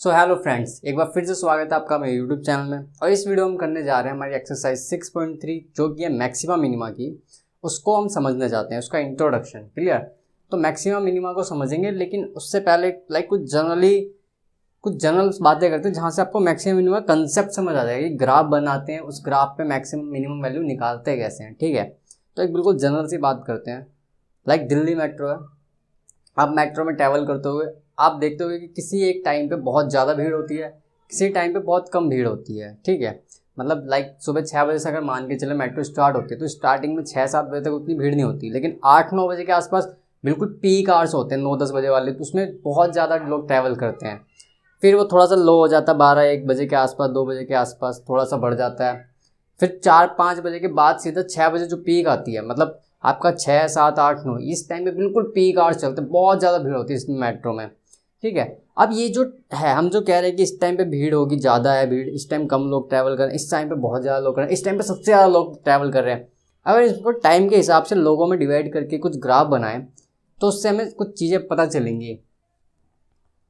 So hello friends, एक बार फिर से स्वागत है आपका मेरे यूट्यूब चैनल में। और इस वीडियो में हम करने जा रहे हैं हमारी एक्सरसाइज 6.3 जो कि है मैक्सिमा मिनिमा की। उसको हम समझने जाते हैं, उसका इंट्रोडक्शन। क्लियर? तो मैक्सिमा मिनिमा को समझेंगे, लेकिन उससे पहले कुछ जनरल बातें करते हैं जहाँ से आपको मैक्सिमम मिनिमम कंसेप्ट समझ आ जाएगा कि ग्राफ बनाते हैं, उस ग्राफ पे मैक्सिमम मिनिमम वैल्यू निकालते कैसे हैं। ठीक है, तो एक बिल्कुल जनरल सी बात करते हैं। लाइक दिल्ली मेट्रो है, आप मेट्रो में ट्रैवल करते हुए आप देखते होगे कि किसी एक टाइम पे बहुत ज़्यादा भीड़ होती है, किसी टाइम पे बहुत कम भीड़ होती है। ठीक है, मतलब लाइक सुबह 6 बजे से अगर मान के चले मेट्रो स्टार्ट होती है तो स्टार्टिंग में 6-7 बजे तक उतनी भीड़ नहीं होती, लेकिन 8-9 बजे के आसपास बिल्कुल पीक आवर्स होते हैं, 9-10 बजे वाले, तो उसमें बहुत ज़्यादा लोग ट्रैवल करते हैं। फिर वो थोड़ा सा लो हो जाता है 12-1 बजे के आसपास, 2 बजे के आसपास थोड़ा सा बढ़ जाता है। फिर 4-5 बजे के बाद सीधा 6 बजे जो पीक आती है, मतलब आपका 6, 7, 8, 9 इस टाइम पे बिल्कुल पीक आवर्स चलते हैं, बहुत ज़्यादा भीड़ होती है इस मेट्रो में। ठीक है, अब ये जो है हम जो कह रहे हैं कि इस टाइम पे भीड़ होगी, ज़्यादा है भीड़, इस टाइम कम लोग ट्रैवल कर रहे हैं, इस टाइम पे बहुत ज़्यादा लोग कर रहे हैं, इस टाइम पे सबसे ज़्यादा लोग ट्रैवल कर रहे हैं। अगर इसको टाइम के हिसाब से लोगों में डिवाइड करके कुछ ग्राफ बनाएं तो उससे हमें कुछ चीज़ें पता चलेंगी।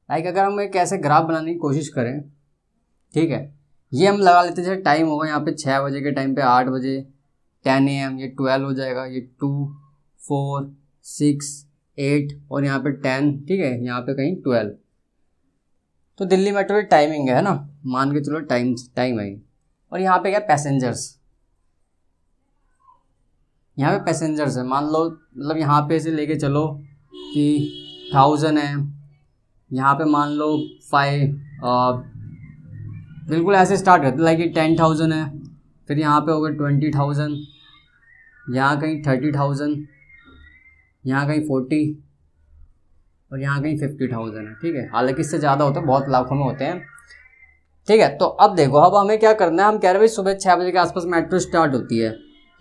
लाइक अगर हम एक ऐसे ग्राफ बनाने की कोशिश करें, ठीक है, ये हम लगा लेते हैं जैसे टाइम होगा यहाँ पे 6 बजे के टाइम पे 8 बजे 10 AM, ये 12 हो जाएगा, ये 2, 4, 6, 8 और यहाँ पे 10। ठीक है, यहाँ पे कहीं 12। तो दिल्ली मेट्रो की टाइमिंग है ना, मान के चलो टाइम है। और यहाँ पे क्या पैसेंजर्स, यहाँ पे पैसेंजर्स है, मान लो मतलब यहाँ पे से लेके चलो कि 1000 है, यहाँ पे मान लो 5 बिल्कुल ऐसे स्टार्ट करते लाइक ये 10,000 है, फिर यहाँ पे हो गए 20,000, यहाँ कहीं 30,000, यहाँ कहीं 40 और यहाँ कहीं 50,000 है। ठीक है, हालांकि इससे ज़्यादा होता है, बहुत लाखों में होते हैं। ठीक है, तो अब देखो, अब हमें क्या करना है, हम कह रहे हैं भाई सुबह 6 बजे के आसपास मेट्रो स्टार्ट होती है।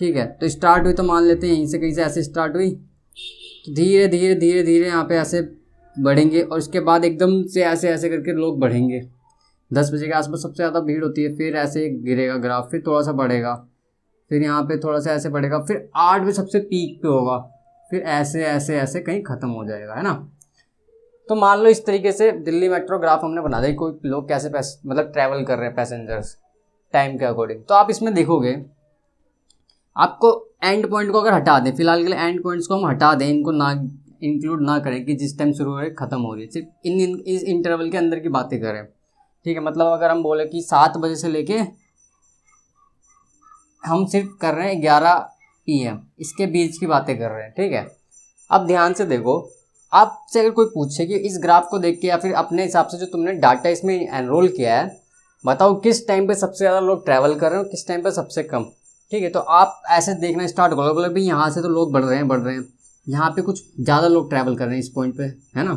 ठीक है, तो स्टार्ट हुई तो मान लेते हैं यहीं से कहीं से ऐसे स्टार्ट हुई, तो धीरे धीरे धीरे धीरे यहाँ पे ऐसे बढ़ेंगे और उसके बाद एकदम से ऐसे ऐसे करके लोग बढ़ेंगे। 10 बजे के आसपास सबसे ज़्यादा भीड़ होती है, फिर ऐसे गिरेगा ग्राफ, फिर थोड़ा सा बढ़ेगा, फिर यहाँ पे थोड़ा सा ऐसे बढ़ेगा, फिर 8 बजे सबसे पीक पे होगा, फिर ऐसे ऐसे ऐसे कहीं ख़त्म हो जाएगा, है ना। तो मान लो इस तरीके से दिल्ली मेट्रो ग्राफ हमने बना दिया, कोई लोग कैसे मतलब ट्रैवल कर रहे हैं पैसेंजर्स टाइम के अकॉर्डिंग। तो आप इसमें देखोगे, आपको एंड पॉइंट को अगर हटा दें, फिलहाल के लिए एंड पॉइंट्स को हम हटा दें, इनको ना इंक्लूड ना करें कि जिस टाइम शुरू हो रही है ख़त्म हो रही है, सिर्फ इस इंटरवल के अंदर की बातें करें। ठीक है, मतलब अगर हम बोले कि 7 बजे से लेके हम सिर्फ कर रहे हैं 11 PM, इसके बीच की बातें कर रहे हैं। ठीक है, अब ध्यान से देखो, आपसे अगर कोई पूछे कि इस ग्राफ को देख के या फिर अपने हिसाब से जो तुमने डाटा इसमें एनरोल किया है, बताओ किस टाइम पे सबसे ज़्यादा लोग ट्रैवल कर रहे हैं और किस टाइम पे सबसे कम। ठीक है, तो आप ऐसे देखना स्टार्ट करोगे, बोले भाई यहाँ से तो लोग बढ़ रहे हैं, यहाँ पे कुछ ज़्यादा लोग ट्रैवल कर रहे हैं इस पॉइंट पे, है ना।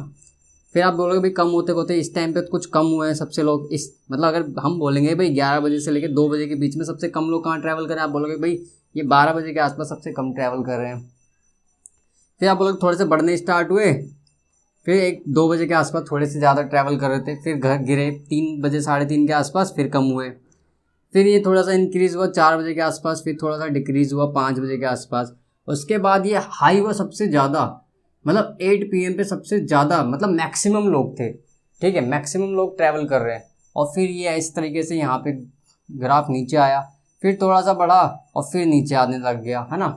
फिर आप बोलोगे भाई कम होते होते इस टाइम पे कुछ कम हुए हैं सबसे लोग, इस मतलब अगर हम बोलेंगे भाई 11 बजे से लेकर 2 बजे के बीच में सबसे कम लोग कहाँ ट्रैवल कर रहे हैं, आप बोलोगे भाई ये 12 बजे के आसपास सबसे कम ट्रैवल कर रहे हैं। फिर आप बोलोगे थोड़े से बढ़ने स्टार्ट हुए, फिर 1-2 बजे के आसपास थोड़े से ज़्यादा ट्रैवल कर रहे थे, फिर घर गिरे 3 बजे 3:30 के आसपास, फिर कम हुए, फिर ये थोड़ा सा इंक्रीज़ हुआ 4 बजे के आसपास, फिर थोड़ा सा डिक्रीज़ हुआ 5 बजे के आसपास, उसके बाद ये हाई हुआ सबसे ज़्यादा, मतलब 8 PM पे सबसे ज़्यादा, मतलब मैक्सिमम लोग थे। ठीक है, मैक्सिमम लोग ट्रैवल कर रहे हैं, और फिर ये इस तरीके से यहाँ पे ग्राफ नीचे आया, फिर थोड़ा सा बढ़ा और फिर नीचे आने लग गया, है ना।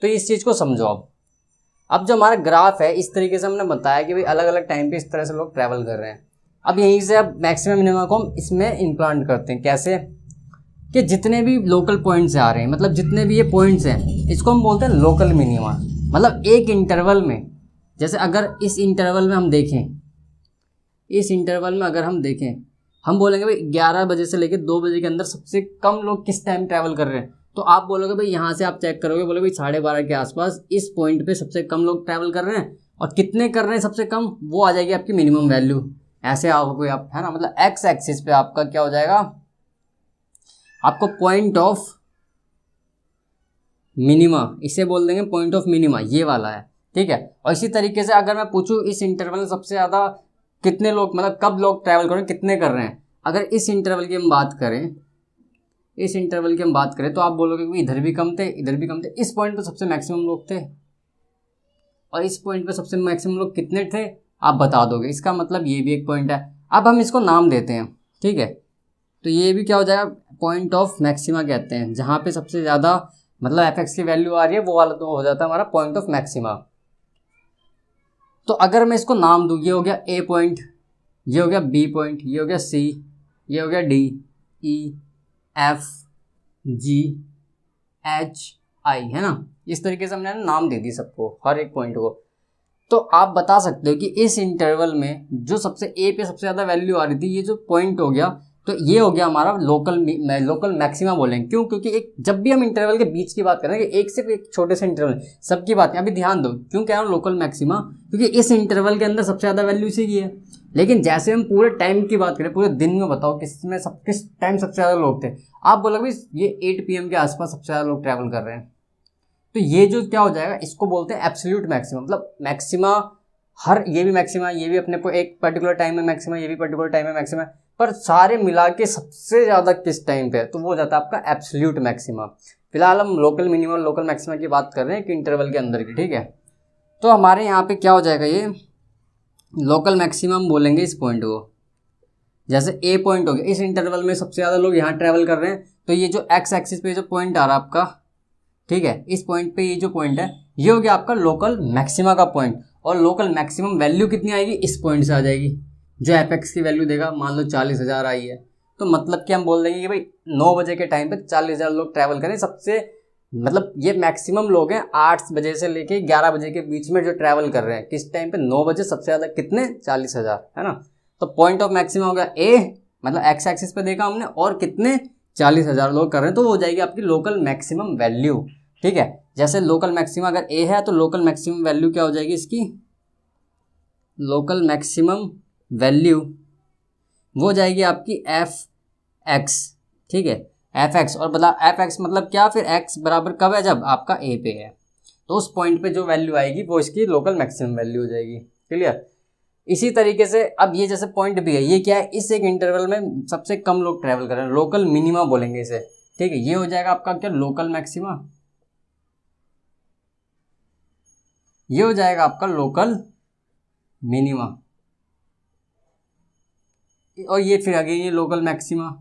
तो इस चीज़ को समझो। अब जो हमारा ग्राफ है इस तरीके से हमने बताया कि भाई अलग अलग टाइम पे इस तरह से लोग ट्रैवल कर रहे हैं। अब यहीं से अब मैक्सिमम मिनिमम को हम इसमें इम्प्लांट करते हैं। कैसे? कि जितने भी लोकल पॉइंट्स आ रहे हैं, मतलब जितने भी ये पॉइंट्स हैं, इसको हम बोलते हैं लोकल मिनिमा। मतलब एक इंटरवल में, जैसे अगर इस इंटरवल में हम देखें, इस इंटरवल में अगर हम देखें, हम बोलेंगे भाई 11 बजे से लेकर 2 बजे के अंदर सबसे कम लोग किस टाइम ट्रैवल कर रहे हैं, तो आप बोलोगे भाई यहाँ से आप चेक करोगे, बोलोगे भाई 12:30 के आसपास इस पॉइंट पे सबसे कम लोग ट्रैवल कर रहे हैं, और कितने कर रहे हैं सबसे कम, वो आ जाएगी आपकी मिनिमम वैल्यू। ऐसे आओगे आप, है ना, मतलब एक्स एक्सिस पे आपका क्या हो जाएगा, आपको पॉइंट ऑफ मिनिमा, इसे बोल देंगे पॉइंट ऑफ मिनिमा, ये वाला है। ठीक है, और इसी तरीके से अगर मैं पूछूं इस इंटरवल में सबसे ज़्यादा कितने लोग, मतलब कब लोग ट्रैवल कर रहे हैं, कितने कर रहे हैं, अगर इस इंटरवल की हम बात करें, इस इंटरवल की हम बात करें, तो आप बोलोगे कि इधर भी कम थे, इधर भी कम थे, इस पॉइंट पे सबसे मैक्सिमम लोग थे, और इस पॉइंट पे सबसे मैक्सिमम लोग कितने थे आप बता दोगे। इसका मतलब ये भी एक पॉइंट है। अब हम इसको नाम देते हैं, ठीक है। तो ये भी क्या हो जाएगा, पॉइंट ऑफ मैक्सिमा कहते हैं, जहाँ पे सबसे ज़्यादा मतलब एफ की वैल्यू आ रही है वो वाला तो हो जाता है हमारा पॉइंट ऑफ मैक्सिमा। तो अगर मैं इसको नाम दूँ, ये हो गया ए पॉइंट, ये हो गया बी पॉइंट, ये हो गया सी, ये हो गया डी, ई, एफ, जी, एच, आई, है ना। इस तरीके से हमने नाम दे दी सबको, हर एक पॉइंट को। तो आप बता सकते हो कि इस इंटरवल में जो सबसे ए पे सबसे ज़्यादा वैल्यू आ रही थी, ये जो पॉइंट हो गया, तो ये हो गया हमारा लोकल मैक्सिमा बोलेंगे। क्यों? क्योंकि एक जब भी हम इंटरवल के बीच की बात करें, एक सिर्फ एक छोटे से इंटरवल सबकी बात है, अभी ध्यान दो क्यों कह रहा हूँ लोकल मैक्सिमा, क्योंकि इस इंटरवल के अंदर सबसे ज़्यादा वैल्यू इसी की है। लेकिन जैसे हम पूरे टाइम की बात करें, पूरे दिन में बताओ किस टाइम सबसे ज़्यादा लोग थे, आप बोलोगे ये 8 PM के आसपास सबसे ज़्यादा लोग ट्रैवल कर रहे हैं। तो ये जो क्या हो जाएगा, इसको बोलते हैं एब्सोल्यूट मैक्सिमा। मतलब मैक्सिमा हर, ये भी मैक्सिमा, ये भी अपने को एक पर्टिकुलर टाइम में मैक्सिमा, ये भी पर्टिकुलर टाइम में मैक्सिमा, पर सारे मिला के सबसे ज़्यादा किस टाइम पे है, तो वो हो जाता है आपका एब्सोल्यूट मैक्सिमा। फिलहाल हम लोकल मिनिमम लोकल मैक्सिमा की बात कर रहे हैं कि इंटरवल के अंदर की, ठीक है। तो हमारे यहाँ पे क्या हो जाएगा, ये लोकल मैक्सिमम बोलेंगे इस पॉइंट को। जैसे ए पॉइंट हो गया, इस इंटरवल में सबसे ज़्यादा लोग यहाँ ट्रैवल कर रहे हैं, तो ये जो एक्स एक्सिस पे जो पॉइंट आ रहा है आपका, ठीक है, इस पॉइंट पे ये जो पॉइंट है, ये हो गया आपका लोकल मैक्सिमा का पॉइंट। और लोकल मैक्सिमम वैल्यू कितनी आएगी, इस पॉइंट से आ जाएगी, जो एफ एक्स की वैल्यू देगा। मान लो 40,000 आई है, तो मतलब कि हम बोल देंगे कि भाई 9 बजे के टाइम पे 40,000 लोग ट्रैवल करें। सबसे मतलब ये मैक्सिमम लोग हैं 8 बजे से लेके 11 बजे के बीच में जो ट्रैवल कर रहे हैं, किस टाइम पे, 9 बजे सबसे ज़्यादा कितने, 40,000, है ना। तो पॉइंट ऑफ मैक्सिमम हो गया ए, मतलब एक्स एक्सिस पे देखा हमने, और कितने, 40,000 लोग कर रहे हैं, तो हो जाएगी आपकी लोकल मैक्सिमम वैल्यू, ठीक है। जैसे लोकल मैक्सिमम अगर ए है, तो लोकल मैक्सिमम वैल्यू क्या हो जाएगी इसकी, लोकल मैक्सिमम वैल्यू वो जाएगी आपकी एफ एक्स, ठीक है, एफ एक्स। और बता एफ एक्स मतलब क्या, फिर एक्स बराबर कब है, जब आपका ए पे है, तो उस पॉइंट पे जो वैल्यू आएगी वो इसकी लोकल मैक्सिमम वैल्यू हो जाएगी। क्लियर। इसी तरीके से अब ये जैसे पॉइंट भी है, ये क्या है, इस एक इंटरवल में सबसे कम लोग ट्रैवल कर रहे हैं, लोकल मिनिमा बोलेंगे इसे, ठीक है। ये हो जाएगा आपका क्या, लोकल मैक्सिमा, ये हो जाएगा आपका लोकल मिनिमा, और ये फिर आगे ये लोकल मैक्सिमा,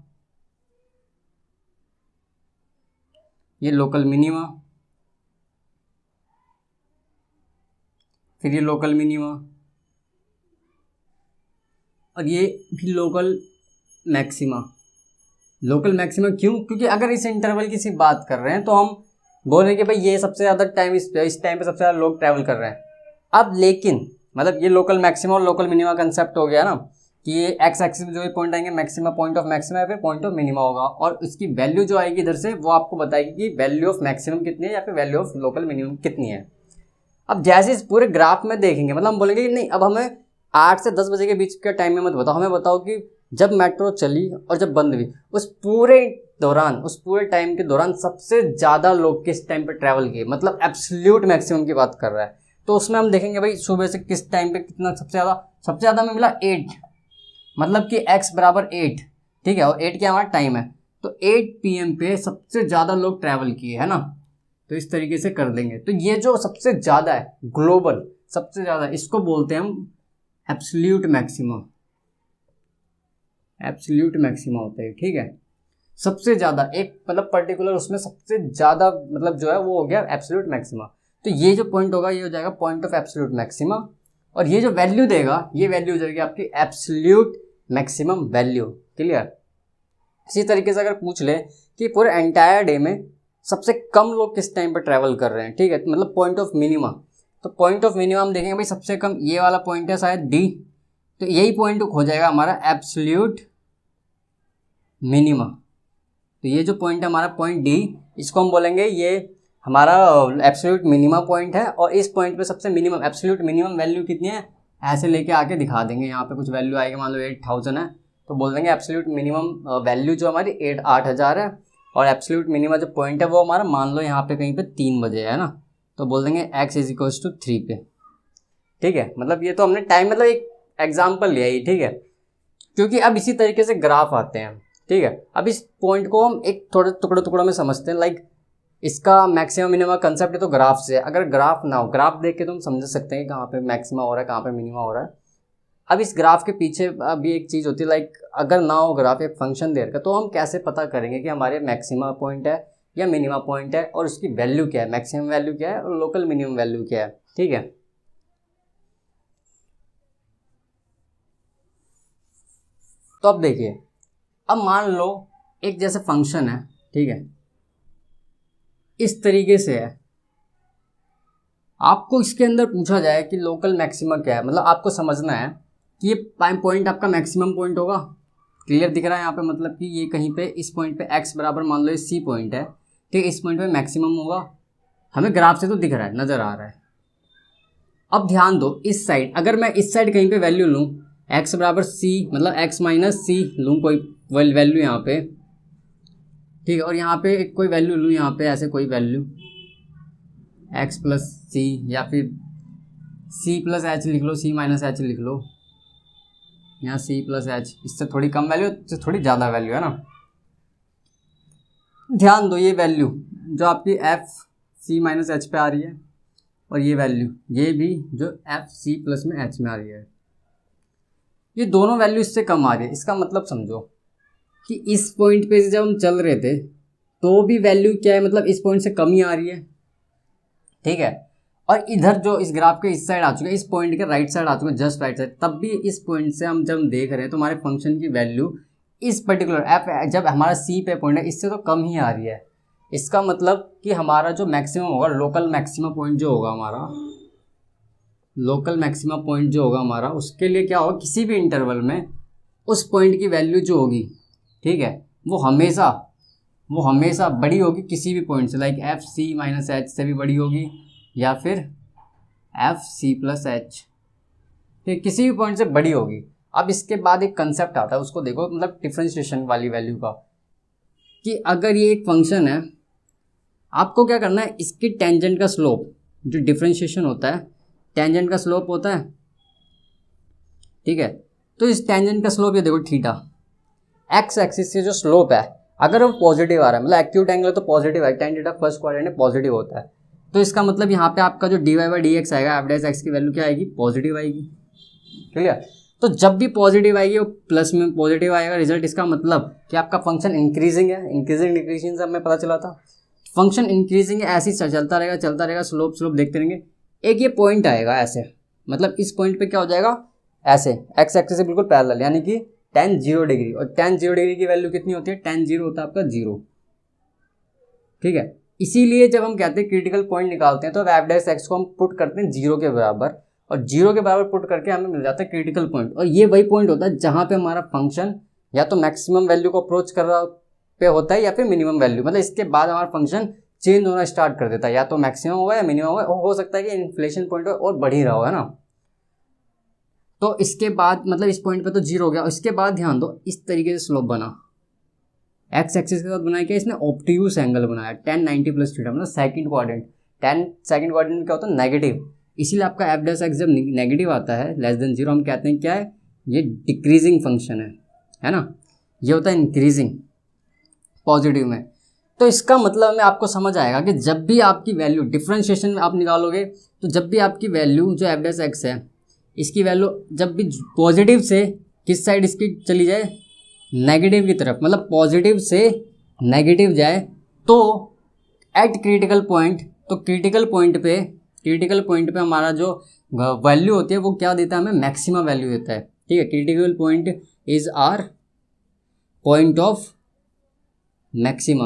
ये लोकल मिनिमा, फिर ये लोकल मिनिमा, और ये भी लोकल मैक्सिमा। लोकल मैक्सिमा क्यों, क्योंकि अगर इस इंटरवल की सिर्फ बात कर रहे हैं, तो हम बोलेंगे भाई ये सबसे ज़्यादा टाइम इस टाइम पे सबसे ज़्यादा लोग ट्रैवल कर रहे हैं। अब लेकिन मतलब ये लोकल मैक्सिमा और लोकल मिनिमा कंसेप्ट हो गया ना, कि ये एक्स एक्सिस में जो भी पॉइंट आएंगे, मैक्सिमा पॉइंट ऑफ मैक्सिमा या फिर पॉइंट ऑफ मिनिमा होगा, और इसकी वैल्यू जो आएगी इधर से वो आपको बताएगी कि वैल्यू ऑफ मैक्सिमम कितनी है या फिर वैल्यू ऑफ लोकल मिनिमम कितनी है। अब जैसे इस पूरे ग्राफ में देखेंगे, मतलब हम बोलेंगे कि नहीं, अब हमें 8 से 10 बजे के बीच के टाइम में मत बताओ, हमें बताओ कि जब मेट्रो चली और जब बंद हुई, उस पूरे टाइम के दौरान सबसे ज़्यादा लोग किस टाइम पे ट्रैवल किए, मतलब एब्सोल्यूट मैक्सिमम की बात कर रहा है। तो उसमें हम देखेंगे भाई सुबह से किस टाइम पे कितना सबसे ज़्यादा हमें मिला 8, मतलब कि x बराबर 8, ठीक है, और 8 क्या हमारा टाइम है, तो 8 PM पे सबसे ज़्यादा लोग ट्रैवल किए, है ना। तो इस तरीके से कर देंगे। तो ये जो सबसे ज़्यादा है, ग्लोबल सबसे ज़्यादा, इसको बोलते हैं हम एब्सोल्यूट मैक्सिमा, एब्सोल्यूट मैक्सिमा होता है, ठीक है। सबसे ज़्यादा एक मतलब पर्टिकुलर उसमें सबसे ज़्यादा मतलब जो है वो हो गया एब्सोल्यूट मैक्सिमा। तो ये जो पॉइंट होगा ये हो जाएगा पॉइंट ऑफ एब्सोल्यूट मैक्सिमा, और ये जो वैल्यू देगा ये वैल्यू हो जाएगी आपकी एब्सोल्यूट मैक्सिमम वैल्यू। क्लियर। इसी तरीके से अगर पूछ ले कि पूरे एंटायर डे में सबसे कम लोग किस टाइम पर ट्रैवल कर रहे हैं, ठीक है, तो मतलब पॉइंट ऑफ मिनिमा, तो पॉइंट ऑफ मिनिमा हम देखेंगे भाई सबसे कम ये वाला पॉइंट है शायद डी, तो यही पॉइंट हो जाएगा हमारा एब्सोल्यूट मिनिमा। तो ये जो पॉइंट है हमारा पॉइंट डी, इसको हम बोलेंगे ये हमारा एब्सोल्यूट मिनिमा पॉइंट है, और इस पॉइंट पे सबसे मिनिमम एब्सोल्यूट मिनिमम वैल्यू कितनी है, ऐसे लेके आके दिखा देंगे। यहाँ पे कुछ वैल्यू आएगी, मान लो 8,000 है, तो बोल देंगे एब्सोल्यूट मिनिमम वैल्यू जो हमारी 8,000 है, और एब्सोल्यूट मिनिमा जो पॉइंट है वो हमारा मान लो यहाँ पे कहीं पे 3 बजे है ना, तो बोल देंगे x = 3 पे, ठीक है। मतलब ये तो हमने टाइम मतलब एक एग्जाम्पल लिया ही, ठीक है, क्योंकि अब इसी तरीके से ग्राफ आते हैं, ठीक है। अब इस पॉइंट को हम एक थोड़े टुकड़ों में समझते हैं, लाइक इसका मैक्सिमम मिनिमा कंसेप्ट है तो ग्राफ से, अगर ग्राफ ना हो, ग्राफ देख के तुम समझ सकते हैं कि कहाँ पे मैक्सिमा हो रहा है कहाँ पे मिनिमा हो रहा है। अब इस ग्राफ के पीछे अभी एक चीज़ होती है, लाइक अगर ना हो ग्राफ, एक फंक्शन दे रखा, तो हम कैसे पता करेंगे कि हमारे मैक्सिमा पॉइंट है या मिनिमा पॉइंट है और उसकी वैल्यू क्या है, मैक्सिमम वैल्यू क्या है और लोकल मिनिमम वैल्यू क्या है। ठीक है, तो अब देखिए, अब मान लो एक जैसे फंक्शन है, ठीक है, इस तरीके से है, आपको इसके अंदर पूछा जाए कि लोकल मैक्सिमा क्या है, मतलब आपको समझना है कि ये पॉइंट आपका मैक्सिमम पॉइंट होगा। क्लियर दिख रहा है यहाँ पे, मतलब कि ये कहीं पे इस पॉइंट पे x बराबर मान लो ये C पॉइंट है, ठीक है, इस पॉइंट पे मैक्सिमम होगा, हमें ग्राफ से तो दिख रहा है, नज़र आ रहा है। अब ध्यान दो, इस साइड अगर मैं इस साइड कहीं पे वैल्यू लूँ x बराबर C, मतलब x माइनस सी लूँ कोई वैल्यू यहाँ पे, ठीक है, और यहाँ पे एक कोई वैल्यू लूँ, यहाँ पे ऐसे कोई वैल्यू x प्लस सी या फिर c प्लस एच लिख लो, c माइनस एच लिख लो, यहाँ c प्लस एच, इससे थोड़ी कम वैल्यू, इससे थोड़ी ज़्यादा वैल्यू है ना। ध्यान दो, ये वैल्यू जो आपकी f c माइनस एच पे आ रही है और ये वैल्यू ये भी जो f c प्लस में h में आ रही है, ये दोनों वैल्यू इससे कम आ रही है। इसका मतलब समझो कि इस पॉइंट पे से जब हम चल रहे थे तो भी वैल्यू क्या है, मतलब इस पॉइंट से कम ही आ रही है, ठीक है, और इधर जो इस ग्राफ के इस साइड आ चुके हैं, इस पॉइंट के राइट साइड आ चुके हैं, जस्ट राइट साइड, तब भी इस पॉइंट से हम जब देख रहे हैं तो हमारे फंक्शन की वैल्यू इस पर्टिकुलर एफ जब हमारा सी पे पॉइंट है इससे तो कम ही आ रही है। इसका मतलब कि हमारा जो मैक्सिमम होगा, लोकल मैक्सिमम पॉइंट जो होगा हमारा, लोकल मैक्सिमम पॉइंट जो होगा हमारा, उसके लिए क्या होगा, किसी भी इंटरवल में उस पॉइंट की वैल्यू जो होगी, ठीक है, वो हमेशा बड़ी होगी किसी भी पॉइंट से, like F C minus H से भी बड़ी होगी या फिर एफ सी प्लस एच, ठीक, किसी भी पॉइंट से बड़ी होगी। अब इसके बाद एक कंसेप्ट आता है, उसको देखो, मतलब डिफरेंशिएशन वाली वैल्यू का, कि अगर ये एक फंक्शन है, आपको क्या करना है, इसकी टेंजेंट का स्लोप, जो डिफरेंशिएशन होता है टेंजेंट का स्लोप होता है, ठीक है, तो इस टेंजेंट का स्लोप ये देखो थीटा, एक्स एक्सिस से जो स्लोप है अगर वो पॉजिटिव आ रहा है, मतलब एक्यूट एंगल तो पॉजिटिव है, टेन थीटा फर्स्ट क्वाड्रेंट में पॉजिटिव होता है, तो इसका मतलब यहाँ पे आपका जो D Y by D X आएगा, एफ डैश एक्स की वैल्यू क्या आएगी, पॉजिटिव आएगी। क्लियर, तो जब भी पॉजिटिव आएगी वो प्लस में पॉजिटिव आएगा रिजल्ट, इसका मतलब कि आपका फंक्शन इंक्रीजिंग है, इंक्रीजिंग डिक्रीजिंग से हमें पता चला था, फंक्शन इंक्रीजिंग है, ऐसे ही चलता रहेगा, स्लोप देखते रहेंगे, एक ये पॉइंट आएगा ऐसे, मतलब इस पॉइंट पे क्या हो जाएगा, ऐसे एक्स एक्सिस से बिल्कुल पैरेलल, यानी कि tan 0 डिग्री, और tan 0 डिग्री की वैल्यू कितनी होती है, tan 0 होता है आपका 0, ठीक है। इसीलिए जब हम कहते हैं क्रिटिकल पॉइंट निकालते हैं तो एफ डैश एक्स को हम पुट करते हैं 0 के बराबर, और 0 के बराबर पुट करके हमें मिल जाता है क्रिटिकल पॉइंट, और ये वही पॉइंट होता है जहाँ पे हमारा फंक्शन या तो मैक्सिमम वैल्यू को अप्रोच कर रहा पे होता है या फिर मिनिमम वैल्यू, मतलब इसके बाद हमारा फंक्शन चेंज होना स्टार्ट कर देता है, या तो मैक्सिमम होगा या मिनिमम होगा, हो सकता है कि इन्फ्लेशन पॉइंट और बढ़ ही रहा हो, है ना। तो इसके बाद मतलब इस पॉइंट पे तो 0 हो गया, इसके बाद ध्यान दो इस तरीके से स्लोप बना, एक्स एक्सिस के साथ बनाया क्या, इसने ऑब्ट्यूस एंगल बनाया tan 90 प्लस थीटा, मतलब second quadrant, tan second quadrant में क्या होता है, नेगेटिव, इसीलिए आपका एफ डैश एक्स जब नेगेटिव आता है लेस देन 0, हम कहते हैं क्या है, ये डिक्रीजिंग फंक्शन है ना, ये होता है इंक्रीजिंग पॉजिटिव में। तो इसका मतलब में आपको समझ आएगा कि जब भी आपकी वैल्यू डिफरेंशिएशन में आप निकालोगे, तो जब भी आपकी वैल्यू जो एफ डैश एक्स है, इसकी वैल्यू जब भी पॉजिटिव से किस साइड इसकी चली जाए, नेगेटिव की तरफ, मतलब पॉजिटिव से नेगेटिव जाए, तो एट क्रिटिकल पॉइंट, तो क्रिटिकल पॉइंट पे हमारा जो वैल्यू होती है वो क्या देता है हमें, मैक्सिमम वैल्यू देता है, ठीक है। Critical point is are point of maxima,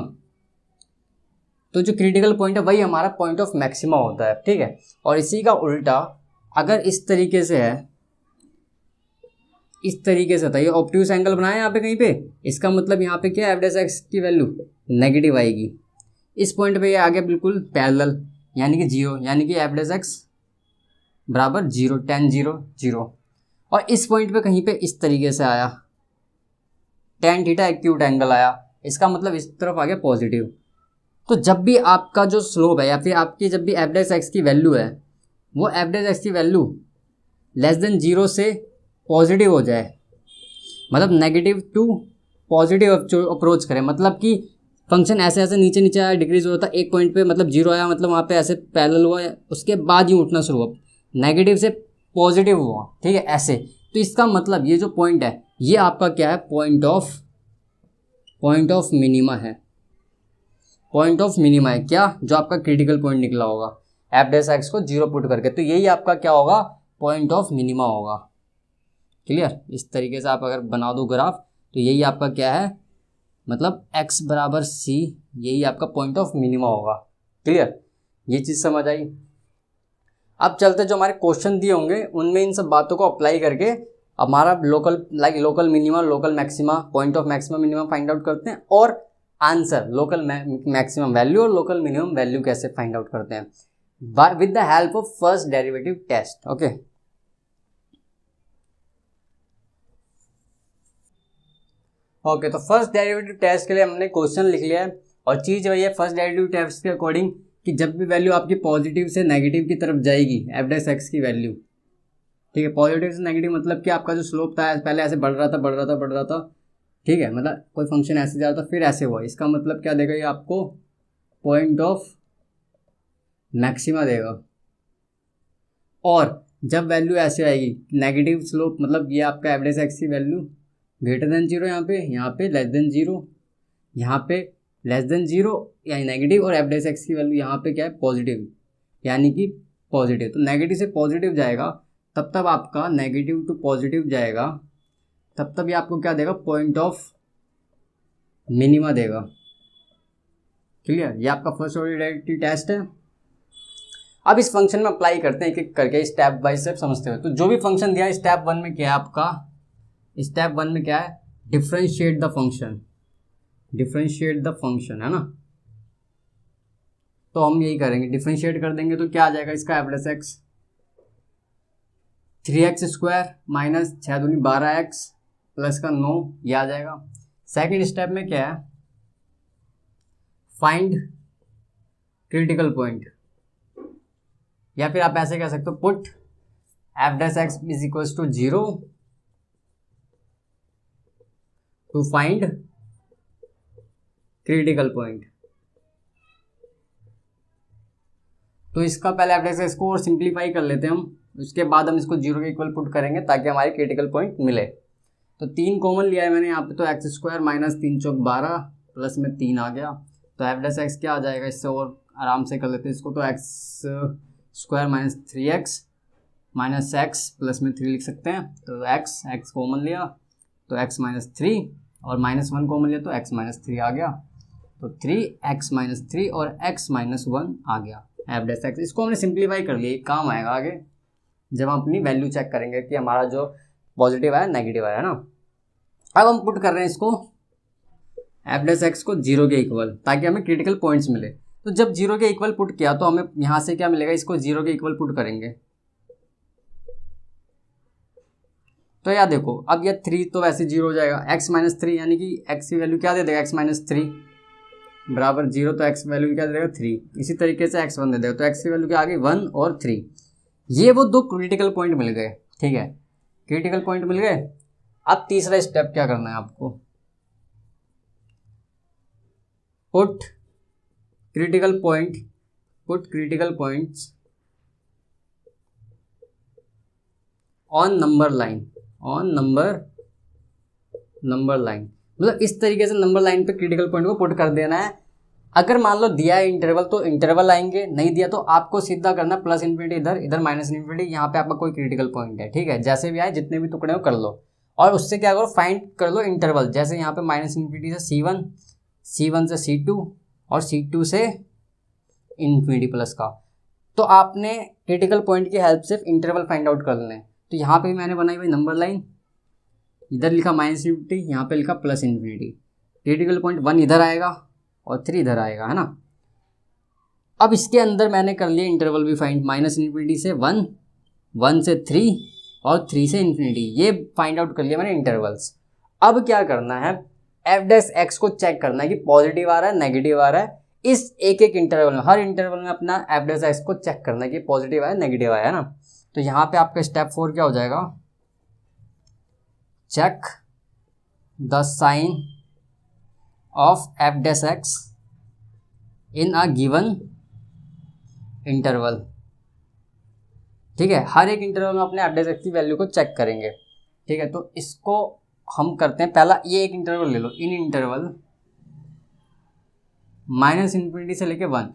तो जो क्रिटिकल पॉइंट है वही हमारा पॉइंट ऑफ मैक्सिमा होता है, ठीक है। और इसी का उल्टा अगर इस तरीके से है, इस तरीके से था, ये ऑब्ट्यूस एंगल बनाया यहाँ पे कहीं पे, इसका मतलब यहाँ पे क्या है, एफ डैश एक्स की वैल्यू नेगेटिव आएगी, इस पॉइंट पे ये आ गया बिल्कुल पैरेलल, यानी कि 0, यानी कि एफ डैश एक्स बराबर 0, tan 0 0, और इस पॉइंट पे कहीं पे इस तरीके से आया, tan थीटा एक्यूट एंगल आया, इसका मतलब इस तरफ आ गया पॉजिटिव। तो जब भी आपका जो स्लोप है या फिर आपकी जब भी एफ डैश एक्स की वैल्यू है, वो एफ डैश एक्स की वैल्यू लेस देन 0 से पॉजिटिव हो जाए, मतलब नेगेटिव टू पॉजिटिव अप्रोच करें, मतलब कि फंक्शन ऐसे ऐसे नीचे नीचे आया, डिक्रीज होता है, एक पॉइंट पे मतलब 0 आया, मतलब वहाँ पे ऐसे पैरेलल हुआ, उसके बाद ही उठना शुरू हुआ, नेगेटिव से पॉजिटिव हुआ, ठीक है, ऐसे तो इसका मतलब ये जो पॉइंट है ये आपका क्या है, पॉइंट ऑफ मिनिमा है। पॉइंट ऑफ मिनिमा है क्या, जो आपका क्रिटिकल पॉइंट निकला होगा एफ डैश एक्स को 0 पुट करके, तो यही आपका क्या होगा, पॉइंट ऑफ मिनिमा होगा। क्लियर, इस तरीके से आप अगर बना दो ग्राफ तो यही आपका क्या है, मतलब x बराबर c, यही आपका पॉइंट ऑफ मिनिमा होगा। क्लियर, ये चीज़ समझ आई। अब चलते जो हमारे क्वेश्चन दिए होंगे उनमें इन सब बातों को अप्लाई करके हमारा local minima, local maxima, point of maximum minimum find out करते हैं, और आंसर लोकल मैक्सिमम वैल्यू और लोकल मिनिमम वैल्यू कैसे फाइंड आउट करते हैं with the help of first derivative test. Okay, तो फर्स्ट डेरिवेटिव टेस्ट के लिए हमने क्वेश्चन लिख लिया है, और चीज़ वही है फर्स्ट डेरिवेटिव टेस्ट के अकॉर्डिंग कि जब भी वैल्यू आपकी पॉजिटिव से नेगेटिव की तरफ जाएगी एफ डैश एक्स की वैल्यू, ठीक है, पॉजिटिव से नेगेटिव मतलब कि आपका जो स्लोप था पहले ऐसे बढ़ रहा था, ठीक है, मतलब कोई फंक्शन ऐसे जा रहा था फिर ऐसे हुआ, इसका मतलब क्या देगा ये आपको, पॉइंट ऑफ मैक्सिमा देगा। और जब वैल्यू ऐसे आएगी नेगेटिव स्लोप, मतलब ये आपका एफ डैश एक्स की वैल्यू ग्रेटर देन 0, यहाँ पे लेस देन 0, यहाँ पे लेस देन 0 यानी नेगेटिव, और एफ डैश एक्स की वैल्यू यहाँ पे क्या है, पॉजिटिव, यानी कि पॉजिटिव। तो नेगेटिव से पॉजिटिव जाएगा तब आपका नेगेटिव टू पॉजिटिव जाएगा, तब ये आपको क्या देगा, पॉइंट ऑफ मिनिमा देगा। क्लियर, ये आपका फर्स्ट ऑर्डर डेरिवेटिव टेस्ट है। अब इस फंक्शन में अप्लाई करते हैं एक करके, स्टेप बाय स्टेप समझते हुए। तो जो भी फंक्शन दिया है स्टेप 1 में क्या है आपका, स्टेप 1 में क्या है, डिफरेंशिएट द फंक्शन है ना। तो हम यही करेंगे, डिफरेंशिएट कर देंगे तो क्या आ जाएगा इसका, F dash x 3x² minus 6 दूनी 12x प्लस का 9, ये आ जाएगा। सेकेंड स्टेप में क्या है, फाइंड क्रिटिकल पॉइंट, या फिर आप ऐसे कह सकते हो put F dash X is equals to 0 to find critical point. तो इसका पहले एफ डैश एक्स को और सिंप्लीफाई कर लेते हैं हम, उसके बाद हम इसको 0 के इक्वल पुट करेंगे ताकि हमारे क्रिटिकल पॉइंट मिले। तो 3 कॉमन लिया है मैंने यहाँ पे, तो x² माइनस 3 चौक 12 प्लस में 3 आ गया, तो एफ डैश एक्स क्या आ जाएगा, इससे और आराम से कर लेते हैं इसको, तो x² minus 3x minus x plus में 3 लिख सकते हैं, तो x कॉमन लिया तो x माइनस 3 और माइनस 1 कॉमन लिया तो x माइनस 3 आ गया, तो 3x माइनस 3 और x माइनस 1 आ गया एफ डैश एक्स। इसको हमने सिंप्लीफाई कर लिया, काम आएगा आगे जब हम अपनी वैल्यू चेक करेंगे कि हमारा जो पॉजिटिव आया नेगेटिव आया ना। अब हम पुट कर रहे हैं इसको एफ डैश एक्स को 0 के इक्वल, ताकि हमें क्रिटिकल पॉइंट्स मिले। तो जब 0 के इक्वल पुट किया तो हमें यहाँ से क्या मिलेगा, इसको 0 के इक्वल पुट करेंगे तो यार देखो, अब यह 3 तो वैसे 0 हो जाएगा, x माइनस 3 यानी कि x की वैल्यू क्या दे देगा, x माइनस 3 बराबर 0, तो x वैल्यू क्या दे देगा 3। इसी तरीके से x1 दे देगा, तो x की वैल्यू क्या आ गई 1 और 3। ये वो 2 क्रिटिकल पॉइंट मिल गए, ठीक है, क्रिटिकल पॉइंट मिल गए। अब तीसरा स्टेप क्या करना है आपको, put critical points on number line, मतलब इस तरीके से नंबर लाइन पे क्रिटिकल पॉइंट को पुट कर देना है। अगर मान लो दिया है इंटरवल तो इंटरवल आएंगे, नहीं दिया तो आपको सीधा करना प्लस इन्फिनिटी इधर माइनस इन्फिनिटी, यहाँ पे आपका कोई क्रिटिकल पॉइंट है, ठीक है, जैसे भी आए जितने भी टुकड़े हो कर लो, और उससे क्या करो फाइंड कर लो इंटरवल, जैसे यहाँ पे माइनस इन्फिनिटी से C1 से C2 और C2 से इन्फिनिटी प्लस का। तो आपने क्रिटिकल पॉइंट की हेल्प से इंटरवल फाइंड आउट कर लें। तो यहाँ पे मैंने बनाई हुई नंबर लाइन, इधर लिखा माइनस इन्फिनिटी, यहाँ पे लिखा प्लस इन्फिनिटी, क्रिटिकल पॉइंट 1 इधर आएगा और 3 इधर आएगा, है ना। अब इसके अंदर मैंने कर लिया इंटरवल भी फाइंड, माइनस इन्फिनिटी से 1 से 3 और 3 से इन्फिनिटी, ये फाइंड आउट कर लिया मैंने इंटरवल्स। अब क्या करना है, एफ डैश एक्स को चेक करना है कि पॉजिटिव आ रहा है नेगेटिव आ रहा है, इस एक इंटरवल में, हर इंटरवल में अपना एफ डैश एक्स को चेक करना है कि पॉजिटिव आया नेगेटिव आया, है ना। तो यहाँ पे आपका स्टेप 4 क्या हो जाएगा, check the sign of F dash X in a given interval, ठीक है, हर एक इंटरवल में अपने एफ डैश एक्स की वैल्यू को चेक करेंगे। ठीक है, तो इसको हम करते हैं, पहला ये एक इंटरवल ले लो, इन इंटरवल -∞ से लेके 1,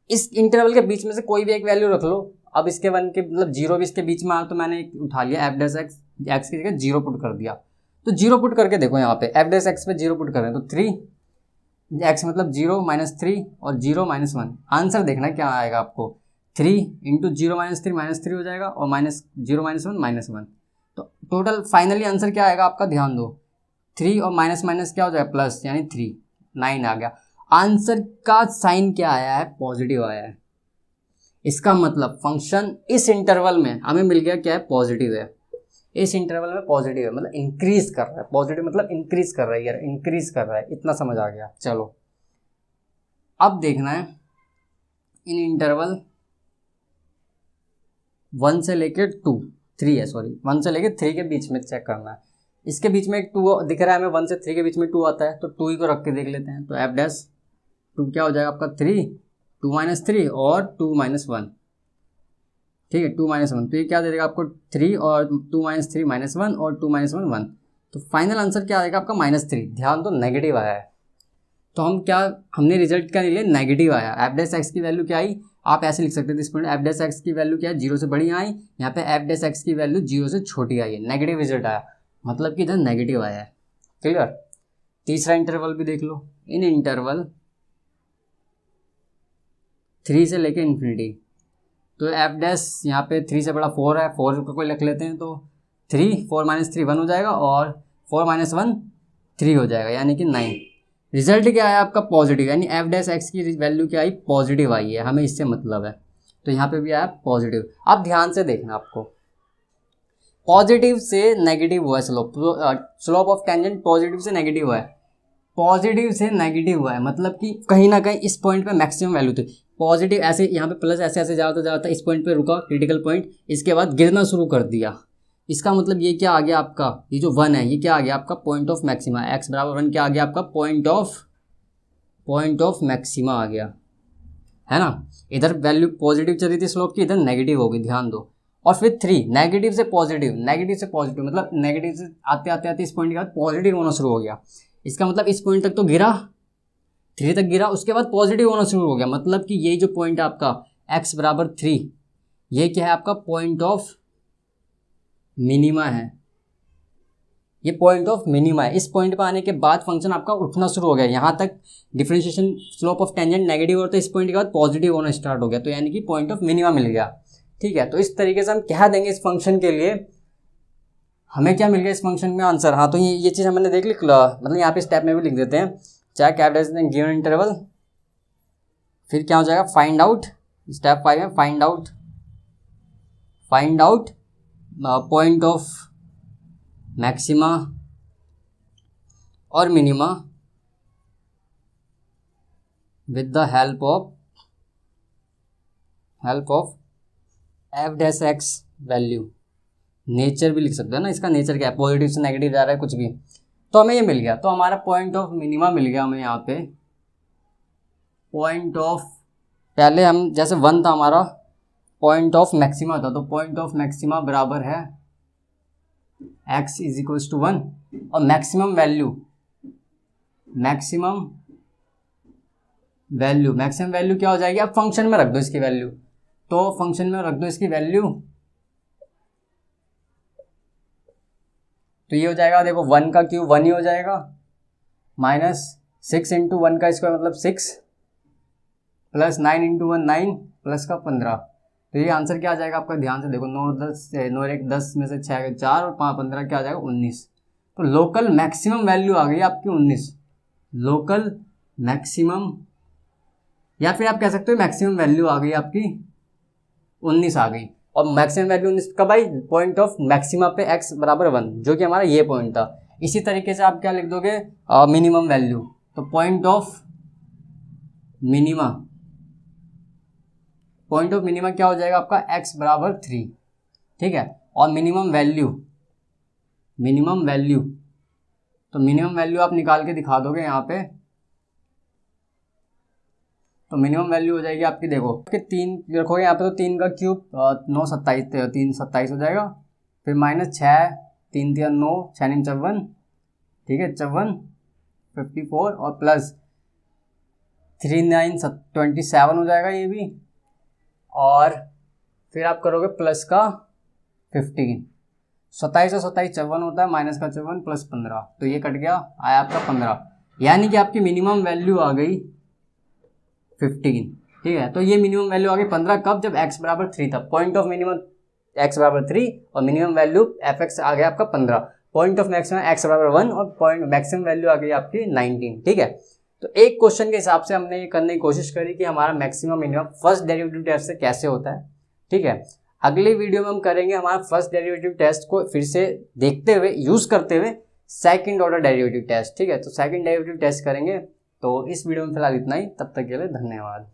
इस इंटरवल के बीच में से कोई भी एक वैल्यू रख लो। अब इसके 1 के मतलब 0 भी इसके बीच में आया तो मैंने उठा लिया f डैश एक्स की जगह 0 पुट कर दिया। तो 0 पुट करके देखो यहाँ पे f डैश एक्स पे 0 पुट कर रहे हैं तो 3 x मतलब 0 -3 और 0 -1। आंसर देखना क्या आएगा आपको, 3 इंटू 0 -3 -3 हो जाएगा और -0 -1 -1। तो टोटल फाइनली आंसर क्या आएगा आपका, ध्यान दो, 3 और माइनस माइनस क्या हो जाएगा प्लस, यानी 3, 9 आ गया। आंसर का साइन क्या आया है, पॉजिटिव आया है। इसका मतलब फंक्शन इस इंटरवल में हमें मिल गया क्या है, पॉजिटिव है। इस इंटरवल में पॉजिटिव है मतलब इंक्रीज कर रहा है, पॉजिटिव मतलब इंक्रीज कर रहा है यार, इंक्रीज कर रहा है, इतना समझ आ गया। चलो अब देखना है इन इंटरवल 1 से लेके 2 3 है, सॉरी 1 से लेके 3 के बीच में चेक करना है। इसके बीच में एक 2 दिख रहा है हमें, 1 से 3 के बीच में 2 आता है, तो 2 ही को रख के देख लेते हैं। तो f डैश 2 क्या हो जाएगा आपका 3, 2 -3 और 2 -1, ठीक है 2 -1, तो ये क्या दे देगा आपको 3 और 2 -3 -1 और 2 -1 1। तो फाइनल आंसर क्या आएगा आपका -3। ध्यान दो नेगेटिव आया है, तो हमने रिजल्ट क्या ले, नेगेटिव आया। f डैश एक्स की वैल्यू क्या आई, आप ऐसे लिख सकते थे इस पॉइंट, f डैश एक्स की वैल्यू क्या है, 0 से बड़ी आई, यहाँ पे f डैश एक्स की वैल्यू 0 से छोटी आई है, नेगेटिव रिजल्ट आया, मतलब कि इधर नेगेटिव आया है। क्लियर। तीसरा इंटरवल भी देख लो, इन इंटरवल 3 से लेके इन्फिनिटी, तो f डैश यहाँ पे 3 से बड़ा 4 है, 4 को कोई लिख लेते हैं, तो 3 4 -3 1 हो जाएगा और 4 -1 3 हो जाएगा, यानी कि 9। रिजल्ट क्या आया आपका, पॉजिटिव, यानी f डैश एक्स की वैल्यू क्या आई, पॉजिटिव आई है, हमें इससे मतलब है। तो यहाँ पे भी आया पॉजिटिव। अब ध्यान से देखना, आपको पॉजिटिव से नेगेटिव हुआ है slope, slope of tangent positive से नेगेटिव हुआ है, पॉजिटिव से नेगेटिव हुआ है, मतलब कि कहीं ना कहीं इस पॉइंट पे मैक्सिमम वैल्यू थी। पॉजिटिव ऐसे यहाँ पे प्लस ऐसे ऐसे जाता इस पॉइंट पे रुका, क्रिटिकल पॉइंट, इसके बाद गिरना शुरू कर दिया। इसका मतलब ये क्या आ गया आपका, ये जो 1 है ये क्या आ गया आपका, पॉइंट ऑफ मैक्सिमा, x बराबर 1 क्या आ गया आपका, पॉइंट ऑफ मैक्सिमा आ गया, है ना। इधर वैल्यू पॉजिटिव चल रही थी स्लोप की, इधर नेगेटिव हो गई, ध्यान दो। और फिर 3 नेगेटिव से पॉजिटिव, मतलब नेगेटिव से आते आते आते इस पॉइंट के बाद पॉजिटिव होना शुरू हो गया। इसका मतलब इस पॉइंट तक तो गिरा, 3 तक गिरा, उसके बाद पॉजिटिव होना शुरू हो गया, मतलब कि ये जो पॉइंट है आपका x बराबर 3, ये क्या है आपका, पॉइंट ऑफ मिनिमा है, ये पॉइंट ऑफ मिनिमा है। इस पॉइंट पर आने के बाद फंक्शन आपका उठना शुरू हो गया, यहाँ तक differentiation slope of tangent negative और तो इस पॉइंट के बाद पॉजिटिव होना स्टार्ट हो गया, तो यानी कि पॉइंट ऑफ मिनिमा मिल गया। ठीक है, तो इस तरीके से हम क्या देंगे इस फंक्शन के लिए, हमें क्या मिल गया इस फंक्शन में आंसर। हाँ, तो ये चीज़ हमने देख ली, मतलब यहाँ पे स्टेप में भी लिख देते हैं, चाहे क्या गिवन इंटरवल, फिर क्या हो जाएगा फाइंड आउट, स्टेप 5 है find out point of maxima और minima with the help of f dash x value. Nature भी लिख सकते हैं ना, इसका नेचर क्या है, पॉजिटिव से नेगेटिव जा रहा है कुछ भी, तो हमें ये मिल गया। तो हमारा पॉइंट ऑफ मिनिमा मिल गया हमें यहाँ पे, पॉइंट ऑफ, पहले हम जैसे 1 था हमारा, पॉइंट ऑफ मैक्सिमा था, तो पॉइंट ऑफ मैक्सिमा बराबर है x इज इक्वल्स टू 1 और मैक्सिमम वैल्यू क्या हो जाएगी, अब फंक्शन में रख दो इसकी वैल्यू, तो फंक्शन में रख दो इसकी वैल्यू, तो ये हो जाएगा, देखो 1 का क्यूब 1 ही हो जाएगा, -6 इंटू 1 का स्क्वायर मतलब 6 प्लस 9 इंटू 1 9 प्लस का 15, तो ये आंसर क्या आ जाएगा आपका, ध्यान से देखो 9 1 10 में से 6 4 और 5 15 क्या आ जाएगा 19। तो लोकल मैक्सिमम वैल्यू आ गई आपकी 19, लोकल मैक्सिमम, या फिर आप कह सकते हो मैक्सिमम वैल्यू आ गई आपकी 19 आ गई। और मैक्सिमम वैल्यू 19 कब आई, पॉइंट ऑफ मैक्सिमा पे x बराबर 1, जो कि हमारा ये पॉइंट था। इसी तरीके से आप क्या लिख दोगे, मिनिमम वैल्यू, तो पॉइंट ऑफ मिनिमा क्या हो जाएगा आपका, x बराबर 3, ठीक है। और मिनिमम वैल्यू, तो मिनिमम वैल्यू आप निकाल के दिखा दोगे यहाँ पे, तो मिनिमम वैल्यू हो जाएगी आपकी, देखो कि 3 रखोगे यहाँ पे, तो 3 का क्यूब 9 27 3 27 हो जाएगा, फिर -6 3 3 9, 6 9 54, ठीक है 54, 54 और प्लस 3 9 27 हो जाएगा ये भी, और फिर आप करोगे प्लस का 15, 27 और 27 54 होता है, माइनस का 54 प्लस 15, तो ये कट गया, आया आपका 15, यानी कि आपकी मिनिमम वैल्यू आ गई 15, ठीक है। तो ये मिनिमम वैल्यू आ गई 15 कब, जब x बराबर 3 था, पॉइंट ऑफ मिनिमम x बराबर 3 और मिनिमम वैल्यू fx आ गया आपका 15, पॉइंट ऑफ मैक्सिमम x बराबर 1 और पॉइंट मैक्सिमम वैल्यू आ गई आपकी 19, ठीक है। तो एक क्वेश्चन के हिसाब से हमने ये करने की कोशिश करी कि हमारा maximum minimum first derivative test से कैसे होता है, ठीक है। अगले वीडियो में हम करेंगे हमारा फर्स्ट डेरिवेटिव टेस्ट को फिर से देखते हुए, यूज करते हुए सेकंड ऑर्डर डेरिवेटिव टेस्ट, ठीक है। तो सेकंड डेरिवेटिव टेस्ट करेंगे। तो इस वीडियो में फिलहाल इतना ही, तब तक के लिए धन्यवाद।